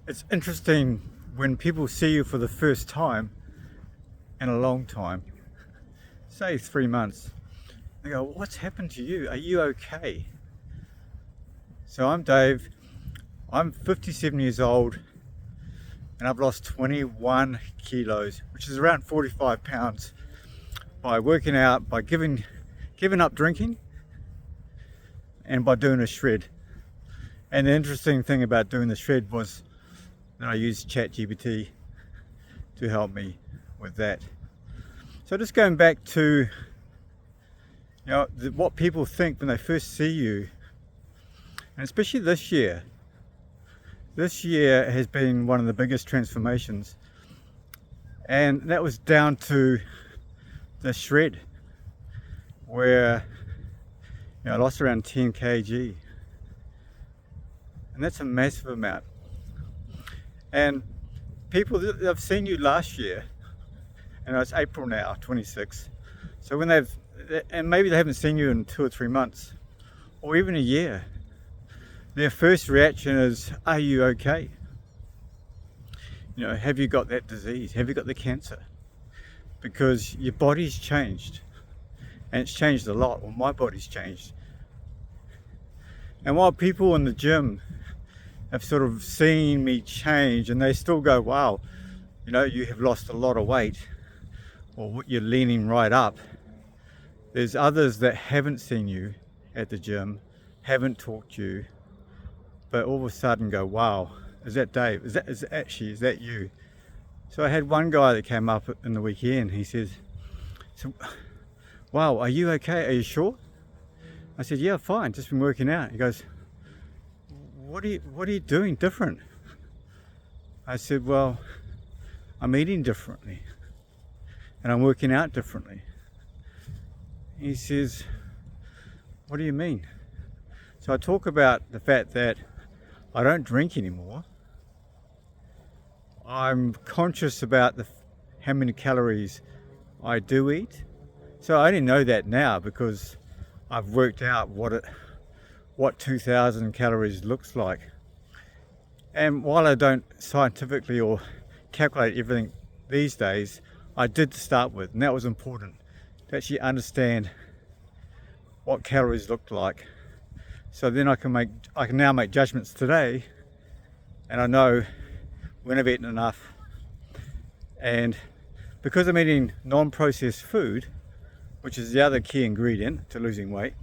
It's interesting when people see you for the first time in a long time, say 3 months, they go, "What's happened to you? Are you okay?" So I'm Dave, I'm 57 years old, and I've lost 21 kilos, which is around 45 pounds, by working out, by giving up drinking, and by doing a shred. And the interesting thing about doing the shred was that I used ChatGPT to help me with that. So just going back to what people think when they first see you, and especially this year. This year has been one of the biggest transformations, and that was down to the shred, where I lost around 10 kg, and that's a massive amount. And people that have seen you last year, and it's April now, 26, so when and maybe they haven't seen you in 2 or 3 months, or even a year, their first reaction is, "Are you okay? Have you got that disease? Have you got the cancer?" Because your body's changed, and it's changed a lot. Well, my body's changed. And while people in the gym have sort of seen me change, and they still go, "Wow, you have lost a lot of weight," or "You're leaning right up," there's others that haven't seen you at the gym, haven't talked to you, but all of a sudden go, "Wow, is that Dave? Is that you?" So I had one guy that came up in the weekend. He says, "So, wow, are you okay? Are you sure?" I said, "Yeah, fine, just been working out." He goes, What are you doing different?" I said, "Well, I'm eating differently, and I'm working out differently." He says, "What do you mean?" So I talk about the fact that I don't drink anymore. I'm conscious about how many calories I do eat. So I only know that now because I've worked out what 2,000 calories looks like. And while I don't scientifically or calculate everything these days, I did to start with, and that was important, to actually understand what calories looked like. So then I can now make judgments today, and I know when I've eaten enough. And because I'm eating non-processed food, which is the other key ingredient to losing weight,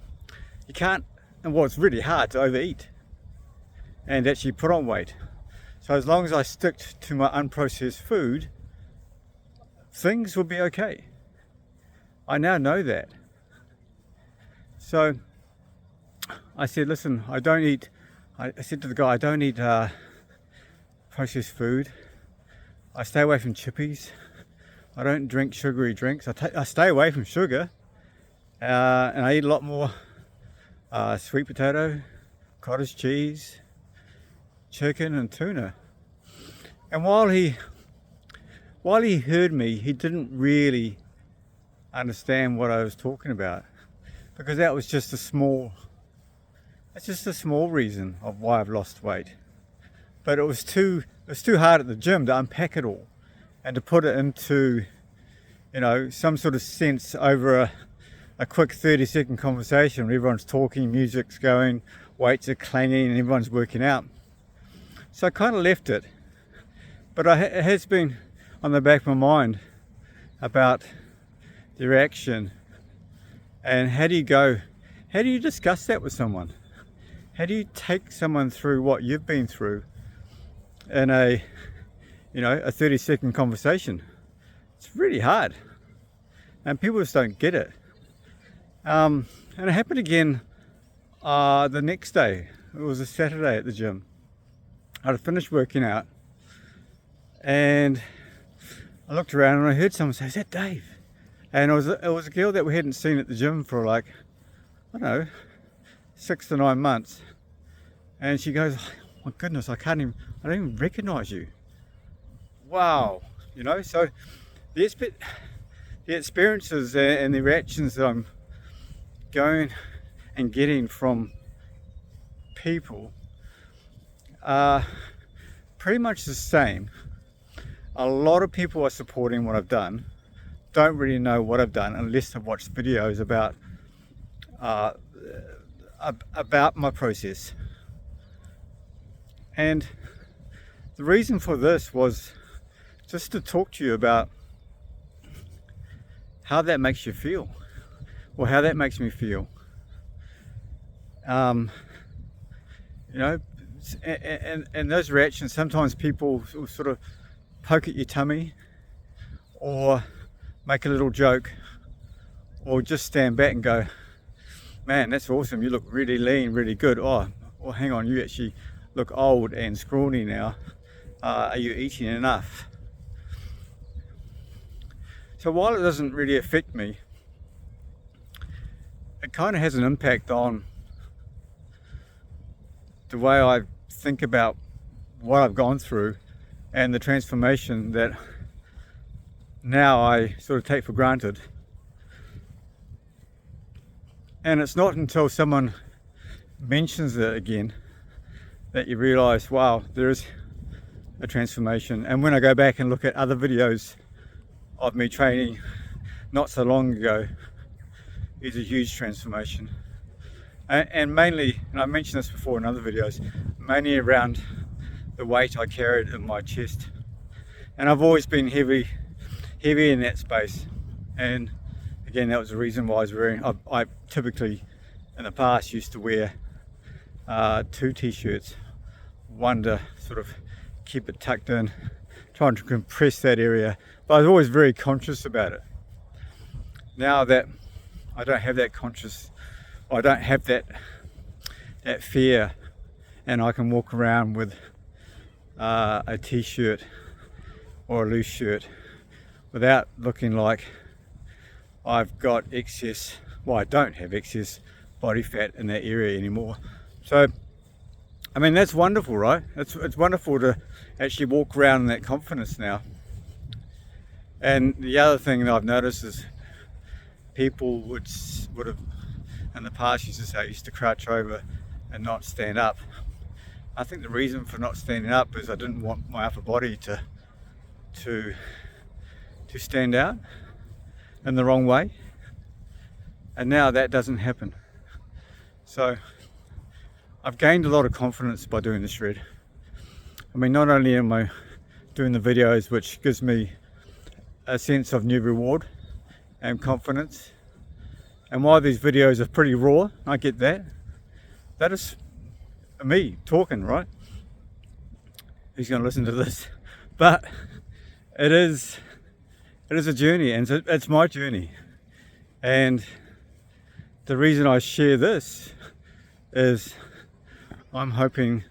you can't, and it's really hard to overeat and actually put on weight. So as long as I stick to my unprocessed food, things will be okay. I now know that. So I said, "Listen, I said to the guy, I don't eat processed food. I stay away from chippies. I don't drink sugary drinks. I stay away from sugar, and I eat a lot more sweet potato, cottage cheese, chicken, and tuna." And while he heard me, he didn't really understand what I was talking about, because that was just a small reason of why I've lost weight. But it was too hard at the gym to unpack it all and to put it into some sort of sense over a quick 30-second conversation where everyone's talking, music's going, weights are clanging, and everyone's working out. So I kind of left it, but it has been on the back of my mind about the reaction, and how do you discuss that with someone? How do you take someone through what you've been through in a 30-second conversation? It's really hard, and people just don't get it. And it happened again the next day. It was a Saturday at the gym. I'd finished working out, and I looked around and I heard someone say, "Is that Dave?" And it was a girl that we hadn't seen at the gym for 6 to 9 months. And she goes, "Oh, my goodness, I don't even recognize you." Wow. So the experiences and the reactions that I'm going and getting from people are pretty much the same. A lot of people are supporting what I've done, don't really know what I've done unless they've watched videos about my process. And the reason for this was just to talk to you about how that makes you feel, or how that makes me feel. You know, and those reactions, sometimes people will sort of poke at your tummy, or make a little joke, or just stand back and go, man, that's awesome, you look really lean, really good. Oh, well, hang on, you actually look old and scrawny now. Are you eating enough? So while it doesn't really affect me, it kind of has an impact on the way I think about what I've gone through and the transformation that now I sort of take for granted. And it's not until someone mentions it again that you realize, wow, there is a transformation. And when I go back and look at other videos of me training not so long ago, it's a huge transformation. And mainly, and I mentioned this before in other videos, mainly around the weight I carried in my chest. And I've always been heavy in that space. And again, that was the reason why I was wearing, I typically in the past used to wear 2 t-shirts, one to sort of keep it tucked in, trying to compress that area, but I was always very conscious about it. Now that I don't have that I don't have that fear, and I can walk around with a t-shirt or a loose shirt without looking like I've got excess, well, I don't have excess body fat in that area anymore. So I mean, that's wonderful, right? It's wonderful to actually walk around in that confidence now. And the other thing that I've noticed is people would have in the past used to say I used to crouch over and not stand up. I think the reason for not standing up is I didn't want my upper body to stand out in the wrong way, and now that doesn't happen. So I've gained a lot of confidence by doing the shred. I mean, not only am I doing the videos, which gives me a sense of new reward and confidence, and while these videos are pretty raw, I get that. That is me talking, right? Who's going to listen to this? But it is a journey, and it's my journey. And the reason I share this is I'm hoping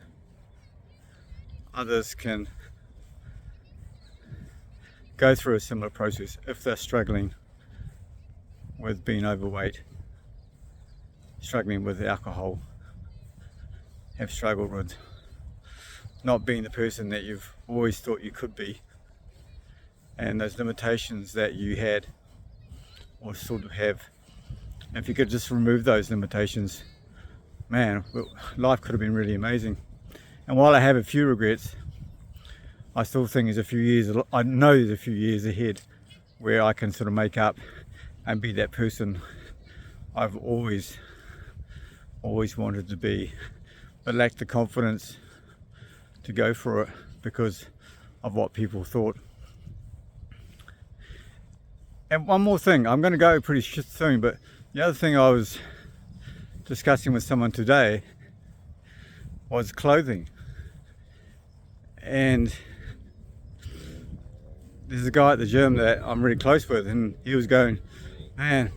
others can go through a similar process if they're struggling with being overweight, struggling with alcohol, have struggled with not being the person that you've always thought you could be, and those limitations that you had or sort of have. If you could just remove those limitations, man, life could have been really amazing. And while I have a few regrets, I still think I know there's a few years ahead where I can sort of make up and be that person I've always wanted to be, but lacked the confidence to go for it because of what people thought. And one more thing, I'm going to go pretty soon, but the other thing I was discussing with someone today was clothing. And there's a guy at the gym that I'm really close with, and he was going, man,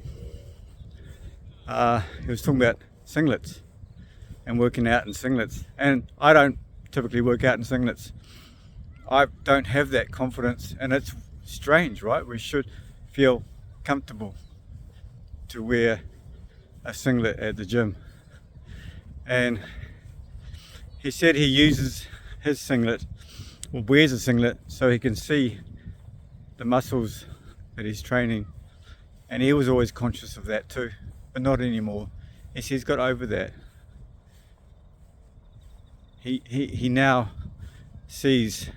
he was talking about singlets and working out in singlets. And I don't typically work out in singlets. I don't have that confidence, and it's strange, right? We should feel comfortable to wear a singlet at the gym. And he said he uses his singlet, or wears a singlet, so he can see the muscles that he's training. And he was always conscious of that too, but not anymore. He says he's got over that. He now sees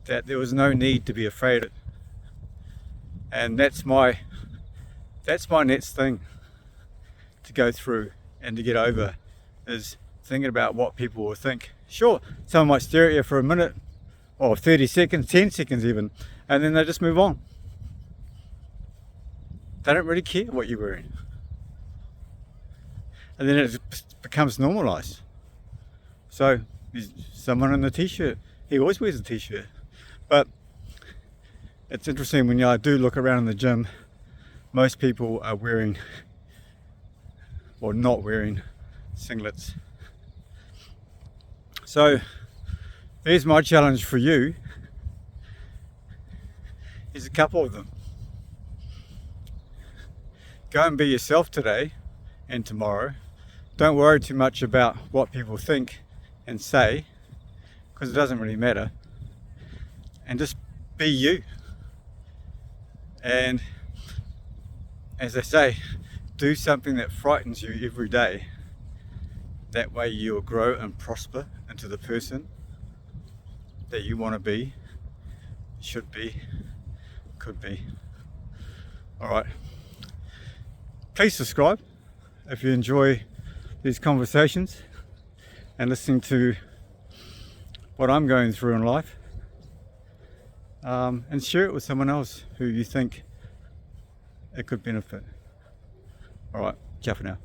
that there was no need to be afraid of it. And that's my next thing to go through and to get over, is thinking about what people will think. Sure, someone might stare at you for a minute or 30 seconds, 10 seconds even, and then they just move on. They don't really care what you're wearing. And then it becomes normalized. So there's someone in the t-shirt, he always wears a t-shirt. But it's interesting when I do look around in the gym, most people are wearing or not wearing singlets. So there's my challenge for you. There's a couple of them. Go and be yourself today and tomorrow. Don't worry too much about what people think and say, because it doesn't really matter. And just be you. And as they say, do something that frightens you every day. That way you'll grow and prosper into the person that you want to be, should be, could be. Alright. Please subscribe if you enjoy these conversations and listening to what I'm going through in life. And share it with someone else who you think it could benefit. Alright, ciao for now.